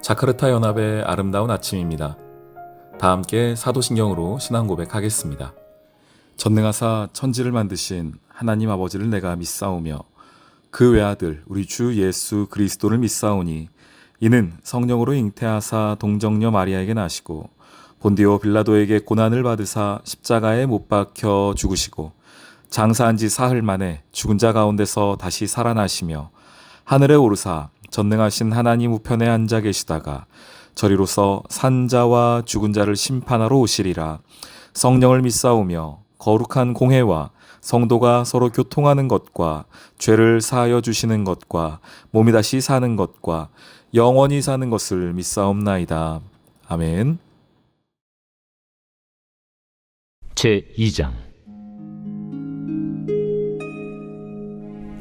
자카르타 연합의 아름다운 아침입니다. 다 함께 사도신경으로 신앙 고백하겠습니다. 전능하사 천지를 만드신 하나님 아버지를 내가 믿사오며 그 외아들 우리 주 예수 그리스도를 믿사오니 이는 성령으로 잉태하사 동정녀 마리아에게 나시고 본디오 빌라도에게 고난을 받으사 십자가에 못 박혀 죽으시고 장사한 지 사흘 만에 죽은 자 가운데서 다시 살아나시며 하늘에 오르사 전능하신 하나님 우편에 앉아 계시다가 저리로서 산자와 죽은 자를 심판하러 오시리라. 성령을 믿사오며 거룩한 공회와 성도가 서로 교통하는 것과 죄를 사하여 주시는 것과 몸이 다시 사는 것과 영원히 사는 것을 믿사옵나이다. 아멘. 제2장.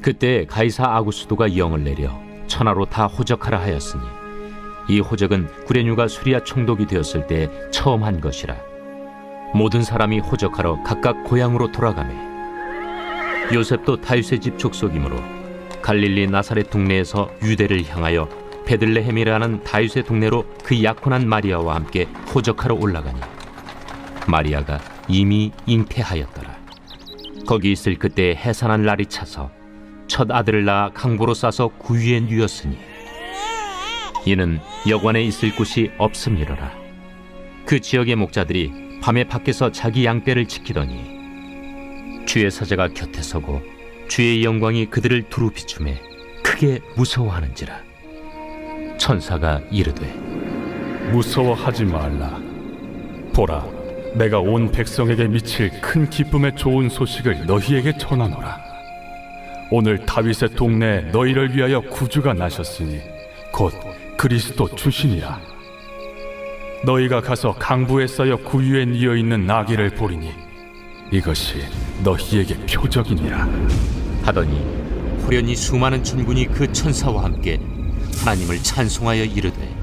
그때 가이사 아구스도가 영을 내려 천하로 다 호적하라 하였으니 이 호적은 구레뉴가 수리아 총독이 되었을 때 처음 한 것이라. 모든 사람이 호적하러 각각 고향으로 돌아가매 요셉도 다윗의 집 족속이므로 갈릴리 나사렛 동네에서 유대를 향하여 베들레헴이라는 다윗의 동네로 그 약혼한 마리아와 함께 호적하러 올라가니 마리아가 이미 잉태하였더라. 거기 있을 그때 해산한 날이 차서 첫 아들을 낳아 강보로 싸서 구유에 누였으니 이는 여관에 있을 곳이 없음이로라. 그 지역의 목자들이 밤에 밖에서 자기 양떼를 지키더니 주의 사자가 곁에 서고 주의 영광이 그들을 두루 비추매 크게 무서워하는지라. 천사가 이르되 무서워하지 말라. 보라, 내가 온 백성에게 미칠 큰 기쁨의 좋은 소식을 너희에게 전하노라. 오늘 다윗의 동네에 너희를 위하여 구주가 나셨으니 곧 그리스도 주시니라. 너희가 가서 강부에 쌓여 구유에 뉘어 있는 나귀를 보리니 이것이 너희에게 표적이니라. 하더니 호련히 수많은 천군이 그 천사와 함께 하나님을 찬송하여 이르되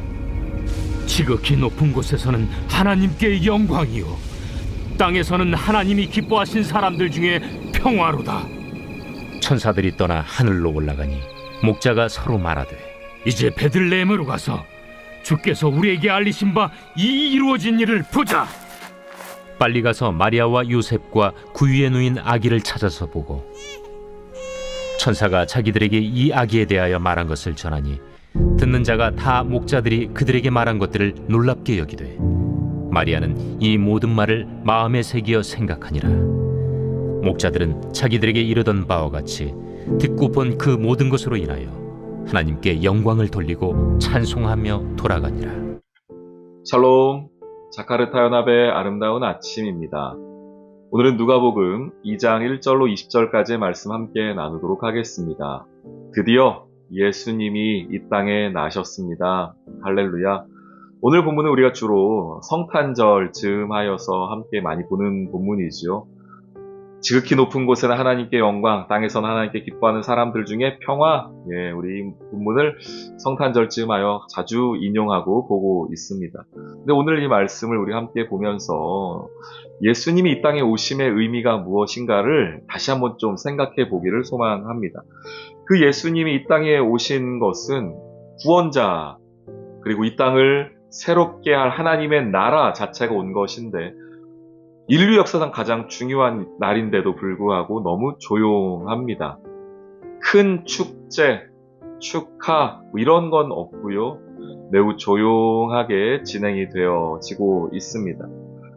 지극히 높은 곳에서는 하나님께 영광이요 땅에서는 하나님이 기뻐하신 사람들 중에 평화로다. 천사들이 떠나 하늘로 올라가니 목자가 서로 말하되 이제 베들레헴으로 가서 주께서 우리에게 알리신 바 이 이루어진 일을 보자. 빨리 가서 마리아와 요셉과 구유에 누인 아기를 찾아서 보고 천사가 자기들에게 이 아기에 대하여 말한 것을 전하니 듣는 자가 다 목자들이 그들에게 말한 것들을 놀랍게 여기되 마리아는 이 모든 말을 마음에 새기어 생각하니라. 목자들은 자기들에게 이르던 바와 같이 듣고 본 그 모든 것으로 인하여 하나님께 영광을 돌리고 찬송하며 돌아가니라. 샬롬, 자카르타 연합의 아름다운 아침입니다. 오늘은 누가복음 2장 1절로 20절까지의 말씀 함께 나누도록 하겠습니다. 드디어 예수님이 이 땅에 나셨습니다. 할렐루야. 오늘 본문은 우리가 주로 성탄절 즈음하여서 함께 많이 보는 본문이지요. 지극히 높은 곳에는 하나님께 영광, 땅에서는 하나님께 기뻐하는 사람들 중에 평화. 우리 본문을 성탄절 즈음하여 자주 인용하고 보고 있습니다. 근데 오늘 이 말씀을 우리 함께 보면서 예수님이 이 땅에 오심의 의미가 무엇인가를 다시 한번 좀 생각해 보기를 소망합니다. 그 예수님이 이 땅에 오신 것은 구원자, 그리고 이 땅을 새롭게 할 하나님의 나라 자체가 온 것인데 인류 역사상 가장 중요한 날인데도 불구하고 너무 조용합니다. 큰 축제, 축하 이런 건 없고요. 매우 조용하게 진행이 되어지고 있습니다.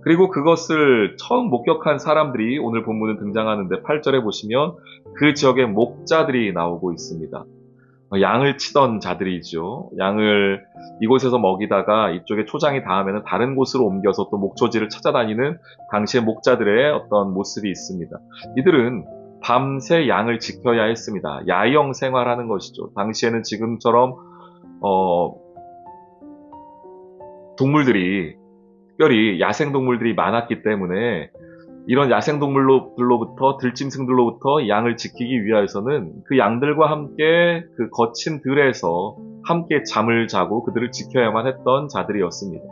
그리고 그것을 처음 목격한 사람들이 오늘 본문에 등장하는데 8절에 보시면 그 지역의 목자들이 나오고 있습니다. 양을 치던 자들이죠. 양을 이곳에서 먹이다가 이쪽에 초장이 닿으면 다른 곳으로 옮겨서 또 목초지를 찾아다니는 당시의 목자들의 어떤 모습이 있습니다. 이들은 밤새 양을 지켜야 했습니다. 야영 생활하는 것이죠. 당시에는 지금처럼 동물들이 특별히 야생동물들이 많았기 때문에 이런 야생동물들로부터 들짐승들로부터 양을 지키기 위해서는 그 양들과 함께 그 거친 들에서 함께 잠을 자고 그들을 지켜야만 했던 자들이었습니다.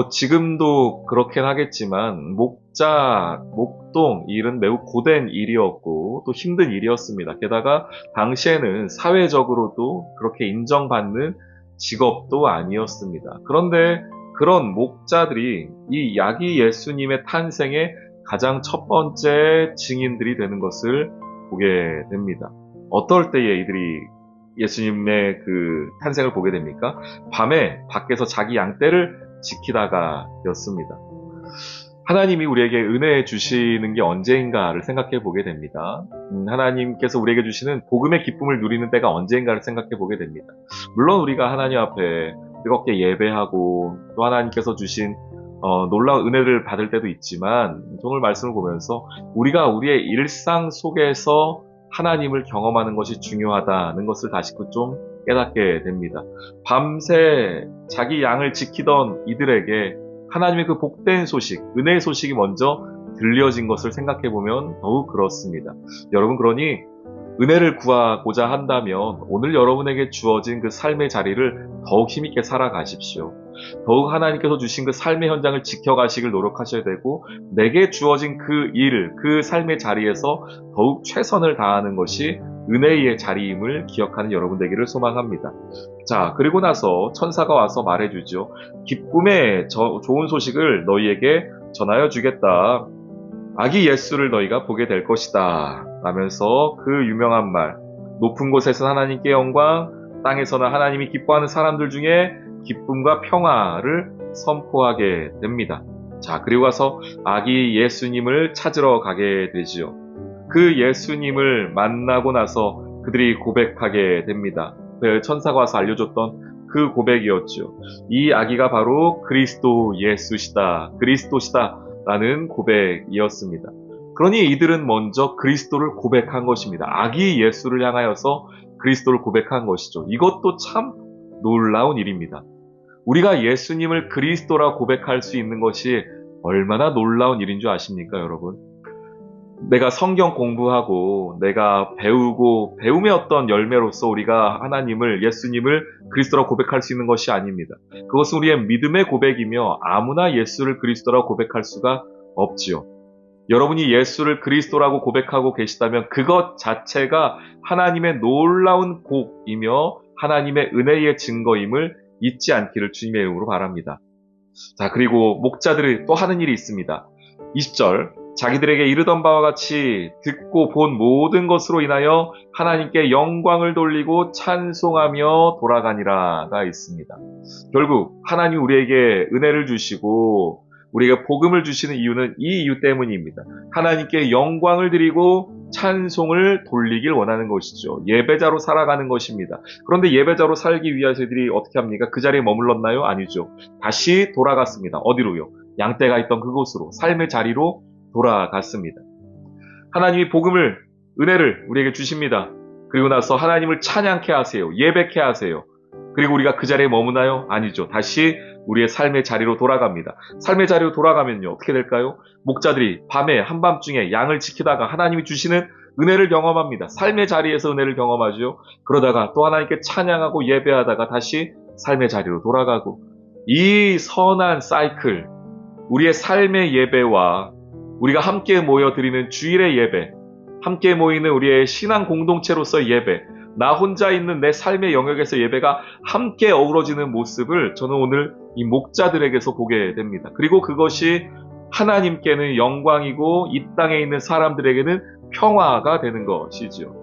지금도 그렇긴 하겠지만 목자, 목동 이 일은 매우 고된 일이었고 또 힘든 일이었습니다. 게다가 당시에는 사회적으로도 그렇게 인정받는 직업도 아니었습니다. 그런데 그런 목자들이 이 아기 예수님의 탄생의 가장 첫 번째 증인들이 되는 것을 보게 됩니다. 어떨 때에 이들이 예수님의 그 탄생을 보게 됩니까? 밤에 밖에서 자기 양떼를 지키다가였습니다. 하나님이 우리에게 은혜 주시는 게 언제인가를 생각해 보게 됩니다. 하나님께서 우리에게 주시는 복음의 기쁨을 누리는 때가 언제인가를 생각해 보게 됩니다. 물론 우리가 하나님 앞에 뜨겁게 예배하고 또 하나님께서 주신 놀라운 은혜를 받을 때도 있지만, 오늘 말씀을 보면서 우리가 우리의 일상 속에서 하나님을 경험하는 것이 중요하다는 것을 다시 좀 깨닫게 됩니다. 밤새 자기 양을 지키던 이들에게 하나님의 그 복된 소식, 은혜의 소식이 먼저 들려진 것을 생각해보면 더욱 그렇습니다. 여러분, 그러니 은혜를 구하고자 한다면 오늘 여러분에게 주어진 그 삶의 자리를 더욱 힘있게 살아가십시오. 더욱 하나님께서 주신 그 삶의 현장을 지켜가시길 노력하셔야 되고, 내게 주어진 그 일, 그 삶의 자리에서 더욱 최선을 다하는 것이 은혜의 자리임을 기억하는 여러분 되기를 소망합니다. 자, 그리고 나서 천사가 와서 말해주죠. 기쁨의 좋은 소식을 너희에게 전하여 주겠다. 아기 예수를 너희가 보게 될 것이다. 라면서 그 유명한 말, 높은 곳에서는 하나님께 영광, 땅에서는 하나님이 기뻐하는 사람들 중에 기쁨과 평화를 선포하게 됩니다. 자, 그리고 가서 아기 예수님을 찾으러 가게 되지요. 그 예수님을 만나고 나서 그들이 고백하게 됩니다. 천사가 와서 알려줬던 그 고백이었죠. 이 아기가 바로 그리스도 예수시다, 그리스도시다 라는 고백이었습니다. 그러니 이들은 먼저 그리스도를 고백한 것입니다. 아기 예수를 향하여서 그리스도를 고백한 것이죠. 이것도 참 놀라운 일입니다. 우리가 예수님을 그리스도라 고백할 수 있는 것이 얼마나 놀라운 일인 줄 아십니까, 여러분? 내가 성경 공부하고 내가 배우고 배움의 어떤 열매로서 우리가 하나님을, 예수님을 그리스도라 고백할 수 있는 것이 아닙니다. 그것은 우리의 믿음의 고백이며 아무나 예수를 그리스도라 고백할 수가 없지요. 여러분이 예수를 그리스도라고 고백하고 계시다면 그것 자체가 하나님의 놀라운 복이며 하나님의 은혜의 증거임을 잊지 않기를 주님의 이름으로 바랍니다. 자, 그리고 목자들이 또 하는 일이 있습니다. 20절, 자기들에게 이르던 바와 같이 듣고 본 모든 것으로 인하여 하나님께 영광을 돌리고 찬송하며 돌아가니라가 있습니다. 결국 하나님이 우리에게 은혜를 주시고 우리에게 복음을 주시는 이유는 이 이유 때문입니다. 하나님께 영광을 드리고 찬송을 돌리길 원하는 것이죠. 예배자로 살아가는 것입니다. 그런데 예배자로 살기 위해서 이들이 어떻게 합니까? 그 자리에 머물렀나요? 아니죠. 다시 돌아갔습니다. 어디로요? 양떼가 있던 그곳으로, 삶의 자리로 돌아갔습니다. 하나님이 복음을, 은혜를 우리에게 주십니다. 그리고 나서 하나님을 찬양케 하세요. 예배케 하세요. 그리고 우리가 그 자리에 머무나요? 아니죠. 다시 우리의 삶의 자리로 돌아갑니다. 삶의 자리로 돌아가면요, 어떻게 될까요? 목자들이 밤에 한밤중에 양을 지키다가 하나님이 주시는 은혜를 경험합니다. 삶의 자리에서 은혜를 경험하죠. 그러다가 또 하나님께 찬양하고 예배하다가 다시 삶의 자리로 돌아가고, 이 선한 사이클, 우리의 삶의 예배와 우리가 함께 모여 드리는 주일의 예배, 함께 모이는 우리의 신앙 공동체로서의 예배, 나 혼자 있는 내 삶의 영역에서 예배가 함께 어우러지는 모습을 저는 오늘 이 목자들에게서 보게 됩니다. 그리고 그것이 하나님께는 영광이고 이 땅에 있는 사람들에게는 평화가 되는 것이죠.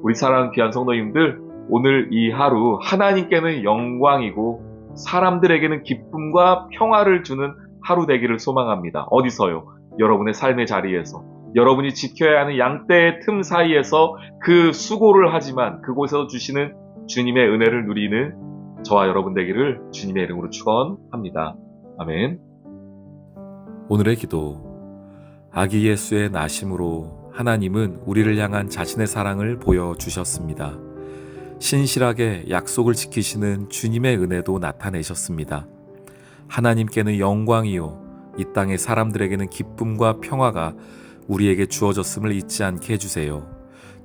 우리 사랑하는 귀한 성도님들, 오늘 이 하루 하나님께는 영광이고 사람들에게는 기쁨과 평화를 주는 하루 되기를 소망합니다. 어디서요? 여러분의 삶의 자리에서, 여러분이 지켜야 하는 양떼의 틈 사이에서 그 수고를 하지만 그곳에서 주시는 주님의 은혜를 누리는 저와 여러분 되기를 주님의 이름으로 축원합니다. 아멘. 오늘의 기도. 아기 예수의 나심으로 하나님은 우리를 향한 자신의 사랑을 보여주셨습니다. 신실하게 약속을 지키시는 주님의 은혜도 나타내셨습니다. 하나님께는 영광이요, 이 땅의 사람들에게는 기쁨과 평화가 우리에게 주어졌음을 잊지 않게 해주세요.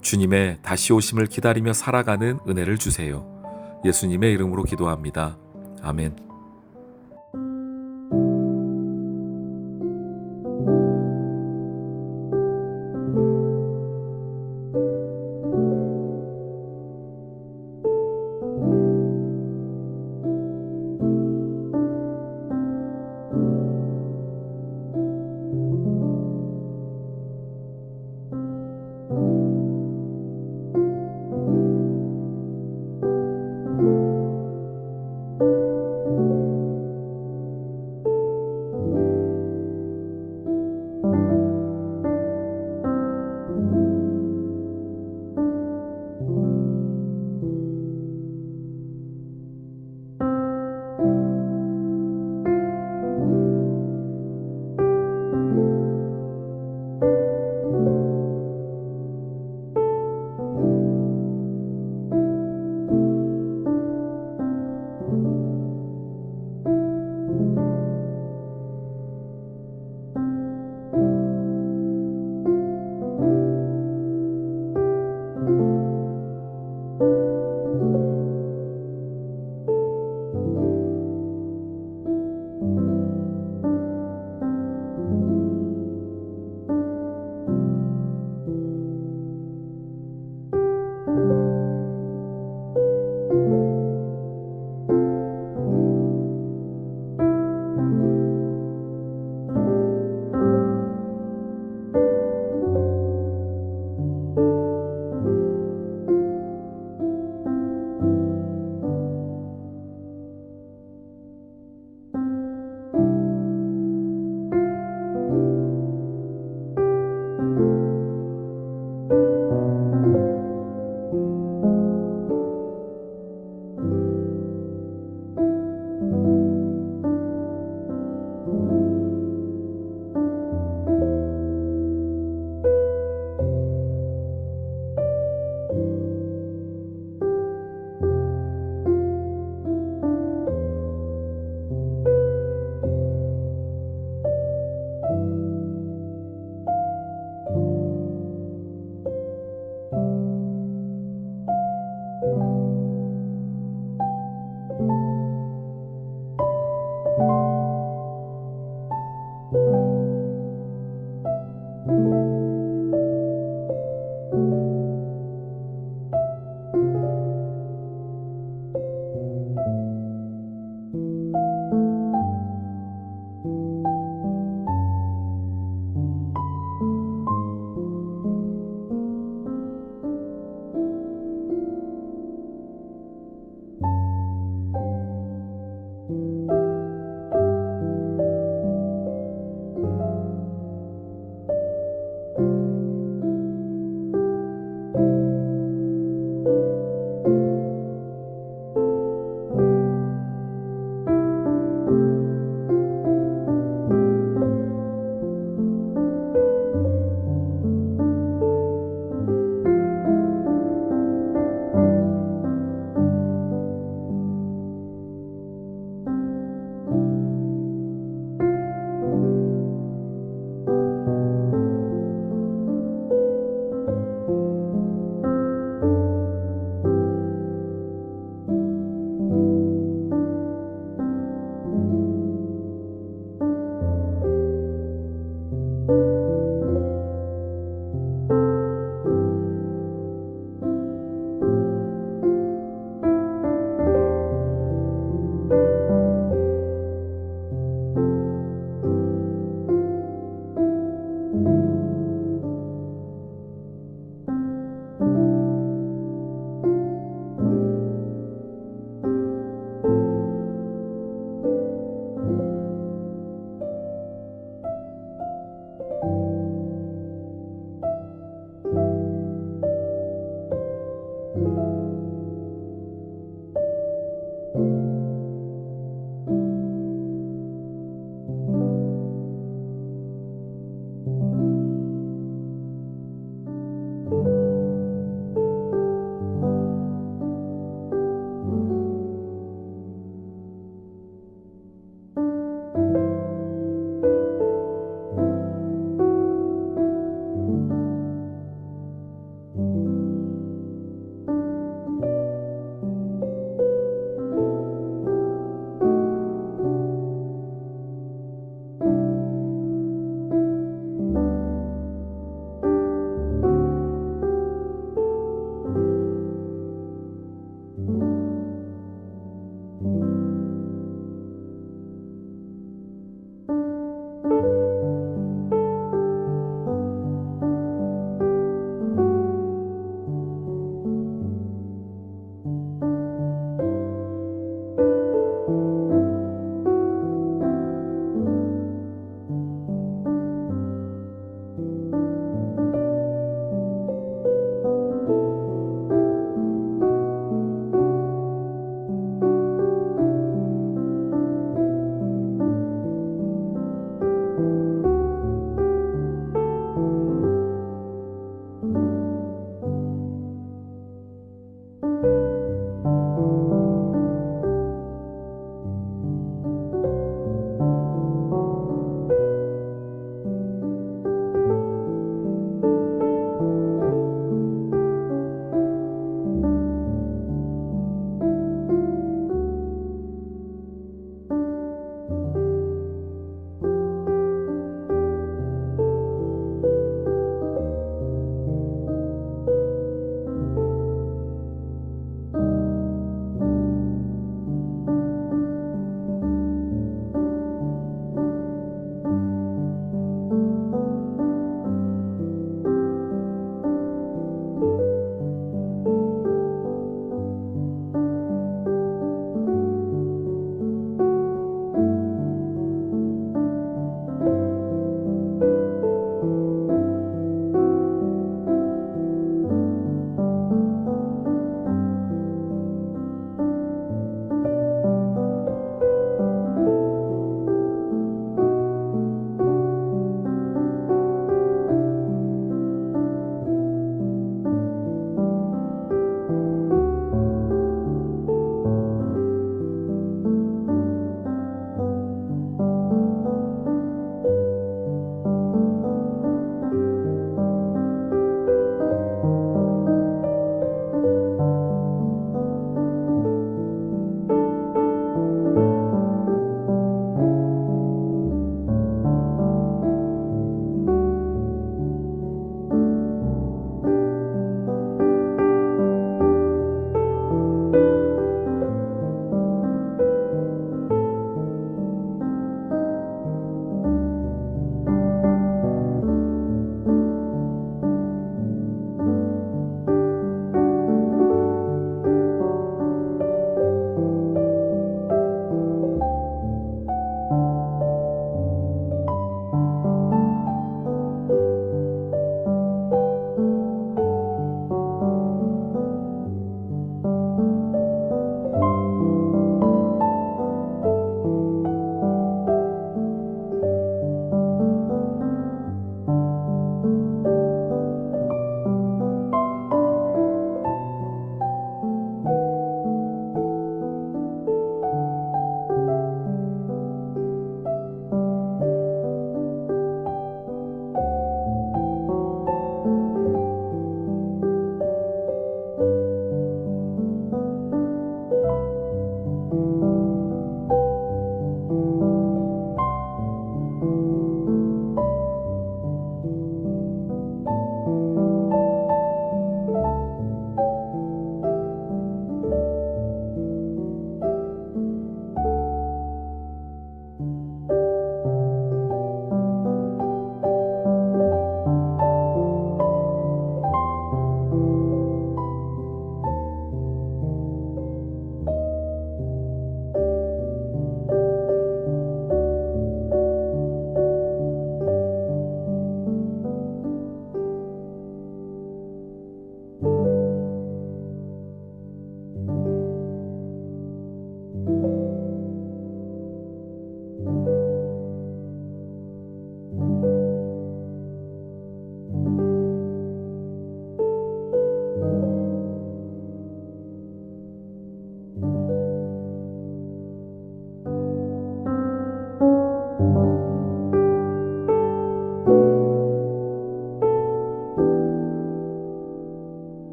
주님의 다시 오심을 기다리며 살아가는 은혜를 주세요. 예수님의 이름으로 기도합니다. 아멘.